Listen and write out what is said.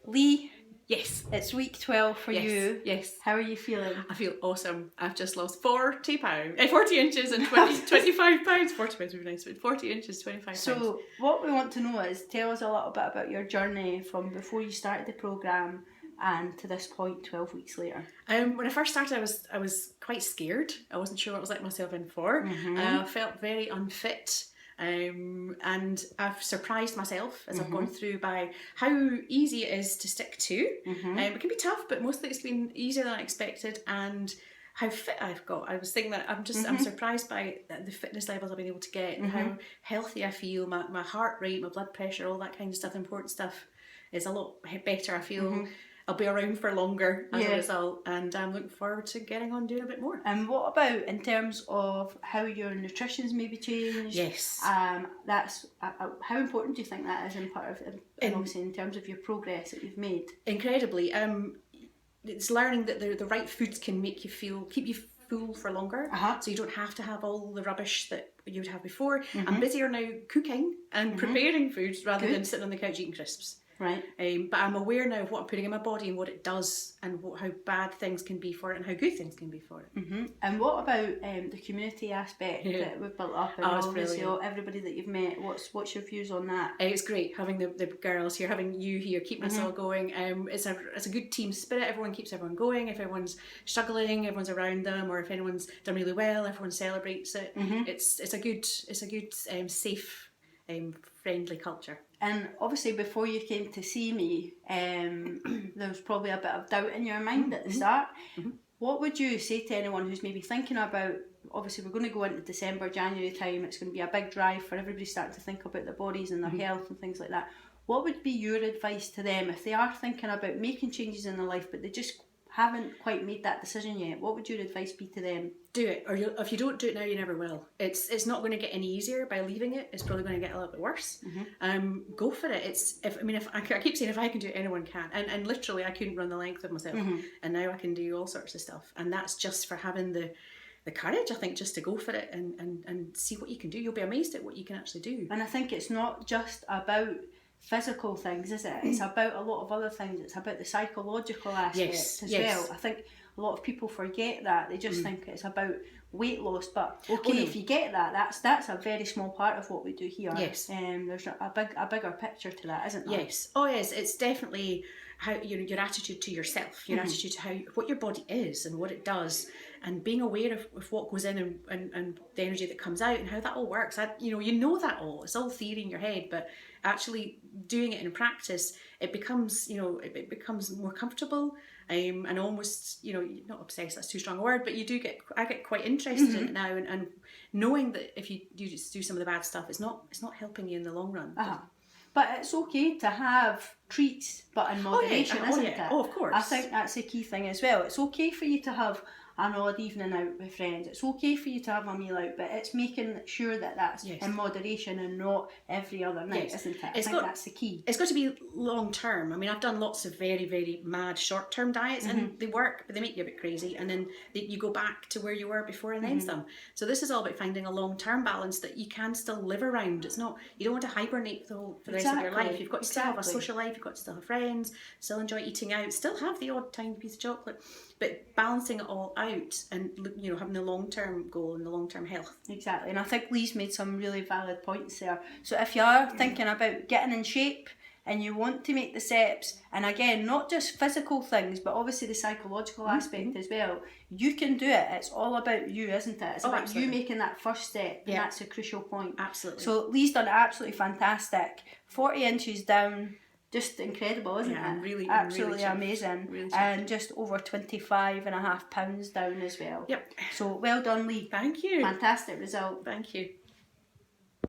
Leigh, Yes. it's week 12 for you. Yes. How are you feeling? I feel awesome. I've just lost 40 inches and 25 pounds. 40 pounds would be nice, but 40 inches, 25 pounds. So what we want to know is, tell us a little bit about your journey from before you started the programme and to this point 12 weeks later. When I first started, I was quite scared. I wasn't sure what I was letting myself in for. I felt very unfit. And I've surprised myself as I've gone through by how easy it is to stick to. It can be tough, but mostly it's been easier than I expected, and how fit I've got. I was thinking that I'm surprised by the fitness levels I've been able to get and how healthy I feel. My heart rate, my blood pressure, all that kind of stuff, important stuff, is a lot better. I feel I'll be around for longer as a result, and I'm looking forward to getting on doing a bit more. And what about in terms of how your nutrition's maybe changed? Yes. That's how important do you think that is in part of, and obviously in terms of your progress that you've made? Incredibly. It's learning that the right foods can make you keep you full for longer, so you don't have to have all the rubbish that you would have before. I'm busier now cooking and preparing foods rather than sitting on the couch eating crisps. Right. But I'm aware now of what I'm putting in my body and what it does, and how bad things can be for it and how good things can be for it. And what about the community aspect that we've built up, and obviously everybody that you've met? What's your views on that? It's great having the girls here, having you here, keeping us all going. It's a good team spirit. Everyone keeps everyone going. If everyone's struggling, everyone's around them, or if anyone's done really well, everyone celebrates it. It's a good safe, friendly culture. And obviously before you came to see me, there was probably a bit of doubt in your mind at the start. What would you say to anyone who's maybe thinking about, obviously we're going to go into December, January time, it's going to be a big drive for everybody starting to think about their bodies and their health and things like that. What would be your advice to them if they are thinking about making changes in their life but they just haven't quite made that decision yet? What would your advice be to them? Do it, or if you don't do it now, you never will. It's not going to get any easier by leaving it. It's probably going to get a little bit worse. Go for it. If I keep saying if I can do it, anyone can. And literally, I couldn't run the length of myself, and now I can do all sorts of stuff. And that's just for having the courage, I think, just to go for it and see what you can do. You'll be amazed at what you can actually do. And I think it's not just about physical things, is it? It's about a lot of other things. It's about the psychological aspect as well. I think a lot of people forget that. They just think it's about weight loss, but if you get that, that's a very small part of what we do here. There's a bigger picture to that, isn't there? Yes, it's definitely how your attitude to yourself, your attitude to what your body is and what it does, and being aware of what goes in and the energy that comes out and how that all works. You know that all. It's all theory in your head, but actually doing it in practice, it becomes more comfortable, and almost not obsessed, that's too strong a word, but I get quite interested in it now, and knowing that if you just do some of the bad stuff, it's not helping you in the long run. But it's okay to have treats, but in moderation, isn't it? Oh, of course. I think that's a key thing as well. It's okay for you to have an odd evening out with friends. It's okay for you to have a meal out, but it's making sure that that's in moderation and not every other night, isn't it? I think that's the key. It's got to be long term. I mean, I've done lots of very, very mad short term diets, and they work, but they make you a bit crazy, and then you go back to where you were before and then some. So this is all about finding a long term balance that you can still live around. It's not, you don't want to hibernate for the rest of your life. You've got to still have a social life, you've got to still have friends, still enjoy eating out, still have the odd tiny piece of chocolate, but balancing it all out and having the long-term goal and the long-term health. Exactly, and I think Leigh's made some really valid points there. So if you are thinking about getting in shape and you want to make the steps, and again, not just physical things, but obviously the psychological aspect as well, you can do it. It's all about you, isn't it? It's about you making that first step, and that's a crucial point. Absolutely. So Leigh's done absolutely fantastic. 40 inches down, just incredible, isn't it? Really, absolutely really amazing. Really and just over 25.5 pounds down as well. Yep. So well done, Leigh. Thank you. Fantastic result. Thank you.